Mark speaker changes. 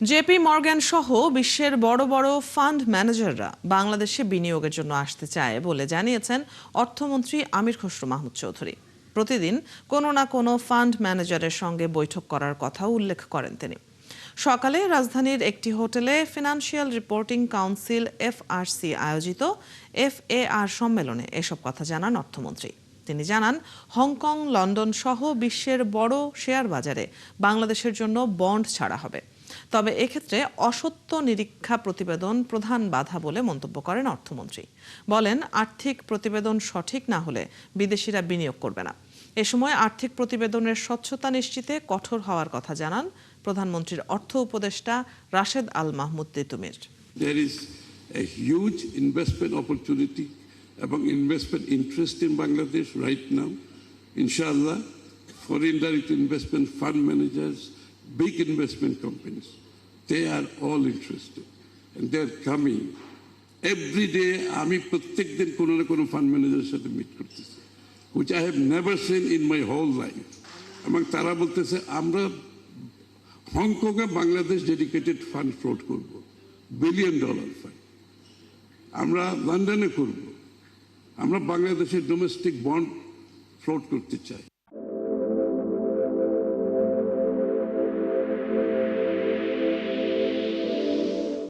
Speaker 1: JP Morgan সহ বিশ্বের বড় বড় ফান্ড ম্যানেজাররা বাংলাদেশে বিনিয়োগের জন্য আসতে চায় বলে জানিয়েছেন অর্থমন্ত্রী আমির খসরু মাহমুদ চৌধুরী। প্রতিদিন কোনো না কোনো ফান্ড ম্যানেজারের সঙ্গে বৈঠক করার কথাও উল্লেখ করেন তিনি। সকালে রাজধানীর একটি হোটেলে ফিনান্সিয়াল রিপোর্টিং কাউন্সিল FRC আয়োজিত FAR সম্মেলনে এসব কথা জানান অর্থমন্ত্রী। তিনি জানান, হংকং, লন্ডন সহ বিশ্বের বড় শেয়ার বাজারে বাংলাদেশের জন্য বন্ড ছাড়া হবে। তবে এক্ষেত্রে অসত্য নিরীক্ষা প্রতিবেদন প্রধান বাধা বলে মন্তব্য করেন অর্থমন্ত্রী। বলেন, আর্থিক প্রতিবেদন সঠিক না হলে বিদেশিরা বিনিয়োগ করবে না। এ সময় আর্থিক প্রতিবেদনের স্বচ্ছতা নিশ্চিতে কঠোর হওয়ার কথা জানান প্রধানমন্ত্রীর অর্থ উপদেষ্টা Rashed Al Mahmud Titumir.
Speaker 2: There is a huge investment opportunity এবং investment interest in Bangladesh right now. Inshallah, foreign direct investment fund managers, big investment companies, they are all interested and they are coming. Every day, আমি প্রত্যেক দিন কোনো না কোনো fund ম্যানেজারের সাথে meet করতেছি, which I have never seen in my whole life. এবং তারা বলতেছে, আমরা হংকংয়ে বাংলাদেশ ডেডিকেটেড ফান্ড ফ্লোট করব, $1 billion ফান্ড। আমরা লন্ডনে করব, আমরা বাংলাদেশের ডোমেস্টিক বন্ড ফ্লোট করতে চাই।